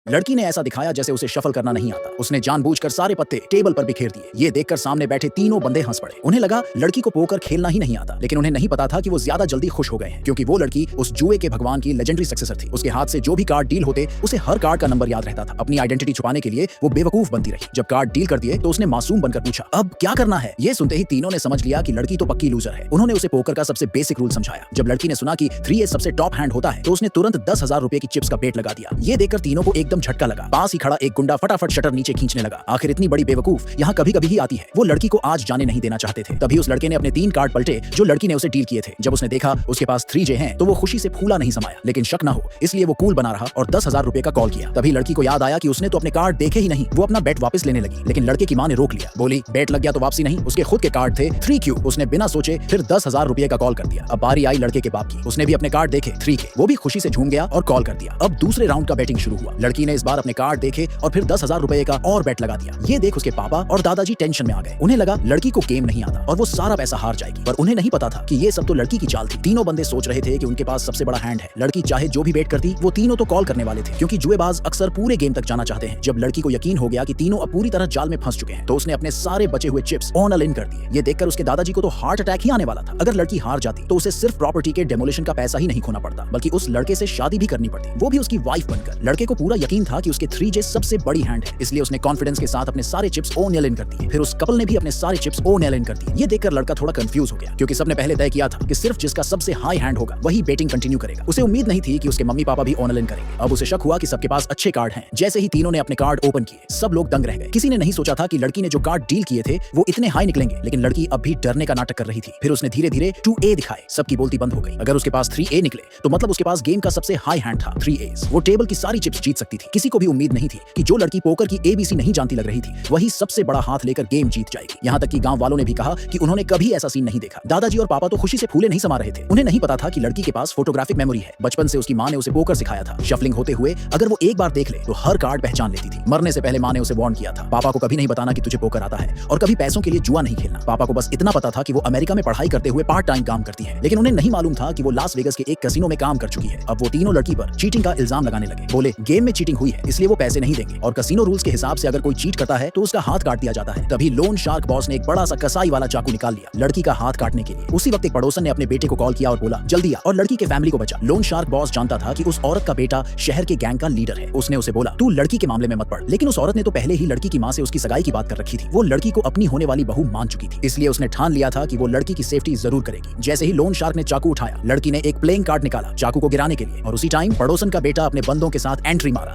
लड़की ने ऐसा दिखाया जैसे उसे शफल करना नहीं आता। उसने जानबूझकर सारे पत्ते टेबल पर बिखेर दिए। ये देखकर सामने बैठे तीनों बंदे हंस पड़े। उन्हें लगा लड़की को पोकर खेलना ही नहीं आता, लेकिन उन्हें नहीं पता था कि वो ज्यादा जल्दी खुश हो गए हैं, क्योंकि वो लड़की उस जुए के भगवान की लेजेंडरी सक्सेसर थी। उसके हाथ से जो भी कार्ड डील होते उसे हर कार्ड का नंबर याद रहता था। अपनी आइडेंटिटी छुपाने के लिए वो बेवकूफ बनती रही। जब कार्ड डील कर दिए तो उसने मासूम बनकर पूछा, अब क्या करना है? ये सुनते ही तीनों ने समझ लिया कि लड़की तो पक्की लूजर है। उन्होंने उसे पोकर का सबसे बेसिक रूल समझाया। जब लड़की ने सुना कि 3 एस सबसे टॉप हैंड होता है तो उसने तुरंत 10,000 रुपए की चिप्स का बेट लगा दिया। ये देखकर तीनों को एकदम झटका लगा। पास ही खड़ा एक गुंडा फटाफट शटर नीचे खींचने लगा। आखिर इतनी बड़ी बेवकूफ यहाँ कभी कभी ही आती है। वो लड़की को आज जाने नहीं देना चाहते थे। तभी उस लड़के ने अपने 3 कार्ड पलटे जो लड़की ने उसे डील किए थे। जब उसने देखा उसके पास 3J हैं तो वो खुशी से फूला नहीं समाया, लेकिन शक ना हो इसलिए वो कूल बना रहा और 10,000 रुपए का कॉल किया। तभी लड़की को याद आया कि उसने तो अपने कार्ड देखे ही नहीं। वो अपना बेट वापस लेने लगी, लेकिन लड़के की मां ने रोक लिया। बोली, बेट लग गया तो वापसी नहीं। उसके खुद के कार्ड थे 3Q। उसने बिना सोचे फिर 10,000 रुपए का कॉल कर दिया। अब बारी आई लड़के के बाप की। उसने भी अपने कार्ड देखे 3K। वो भी खुशी से झूम गया और कॉल कर दिया। अब दूसरे राउंड का बैटिंग शुरू हुआ। लड़की ने इस बार अपने कार्ड देखे और फिर 10,000 रुपए का और बेट लगा दिया। ये देख उसके पापा और दादाजी टेंशन में आ गए। उन्हें लगा लड़की को गेम नहीं आता और वो सारा पैसा हार जाएगी, पर उन्हें नहीं पता था कि ये सब तो लड़की की चाल थी। तीनों बंदे सोच रहे थे कि उनके पास सबसे बड़ा हैंड है। लड़की चाहे जो भी बेट करती वो तीनों तो कॉल करने वाले थे, क्योंकि जुएबाज अक्सर पूरे गेम तक जाना चाहते हैं। जब लड़की को यकीन हो गया कि तीनों अब पूरी तरह जाल में फंस चुके हैं तो उसने अपने सारे बचे हुए चिप्स ऑन अल इन कर दिए। ये देखकर उसके दादाजी को तो हार्ट अटैक ही आने वाला था। अगर लड़की हार जाती तो उसे सिर्फ प्रॉपर्टी के डेमोलिशन का पैसा ही नहीं खोना पड़ता, बल्कि उस लड़के से शादी भी करनी पड़ती, वो भी उसकी वाइफ बनकर। लड़के को पूरा यकीन था कि उसके 3J सबसे बड़ी हैंड है, इसलिए उसने कॉन्फिडेंस के साथ अपने सारे चिप्स ऑन एल इन कर दिए। फिर उस कपल ने भी अपने सारे चिप्स ऑन एल इन कर दिए। ये देखकर लड़का थोड़ा कंफ्यूज हो गया, क्योंकि सबने पहले तय किया था कि सिर्फ जिसका सबसे हाई हैंड होगा वही बेटिंग कंटिन्यू करेगा। उसे उम्मीद नहीं थी कि उसके मम्मी पापा भी ऑन एल इन करेंगे। अब उसे शक हुआ कि सबके पास अच्छे कार्ड हैं। जैसे ही तीनों ने अपने कार्ड ओपन किए सब लोग दंग रह गए। किसी ने नहीं सोचा था कि लड़की ने जो कार्ड डील किए थे वो इतने हाई निकलेंगे, लेकिन लड़की अब भी डरने का नाटक कर रही थी। फिर उसने धीरे धीरे 2A दिखाए। सबकी बोलती बंद हो गई। अगर उसके पास 3A निकले तो मतलब उसके पास गेम का सबसे हाई हैंड था 3As। वो टेबल की सारी चिप्स जीत सकती थी। किसी को भी उम्मीद नहीं थी कि जो लड़की पोकर की ABC नहीं जानती लग रही थी वही सबसे बड़ा हाथ लेकर गेम जीत जाएगी। यहाँ तक कि गांव वालों ने भी कहा कि उन्होंने कभी ऐसा सीन नहीं देखा। दादाजी और पापा तो खुशी से फूले नहीं समा रहे थे। उन्हें नहीं पता था कि लड़की के पास फोटोग्राफिक मेमोरी है। बचपन से उसकी मां ने उसे पोकर सिखाया था। शफलिंग होते हुए अगर वो एक बार देख ले तो हर कार्ड पहचान लेती थी। मरने से पहले मां ने उसे वार्न किया था, पापा को कभी नहीं बताना कि तुझे पोकर आता है और कभी पैसों के लिए जुआ नहीं खेलना। पापा को बस इतना पता था कि वो अमेरिका में पढ़ाई करते हुए पार्ट टाइम काम करती है, लेकिन उन्हें नहीं मालूम था कि वो लास वेगस के एक कैसीनो में काम कर चुकी है। अब वो तीनों लड़की पर चीटिंग का इल्जाम लगाने लगे। बोले गेम में चीटिंग हुई है इसलिए वो पैसे नहीं देंगे, और कैसीनो रूल्स के हिसाब से अगर कोई चीट करता है तो उसका हाथ काट दिया जाता है। तभी लोन शार्क बॉस ने एक बड़ा सा कसाई वाला चाकू निकाल लिया लड़की का हाथ काटने के लिए। उसी वक्त एक पड़ोसन ने अपने बेटे को कॉल किया और बोला, जल्दी आ और लड़की के फैमिली को बचा। लोन शार्क बॉस जानता था कि उस औरत का बेटा शहर के गैंग का लीडर है। उसने उसे बोला, तू लड़की के मामले में मत पड़। लेकिन उस औरत ने तो पहले ही लड़की की मां से उसकी सगाई की बात कर रखी थी। वो लड़की को अपनी होने वाली बहू मान चुकी थी, इसलिए उसने ठान लिया था कि वो लड़की की सेफ्टी जरूर करेगी। जैसे ही लोन शार्क ने चाकू उठाया लड़की ने एक प्लेइंग कार्ड निकाला चाकू को गिराने के लिए, और उसी टाइम पड़ोसन का बेटा अपने बंदों के साथ एंट्री मारा।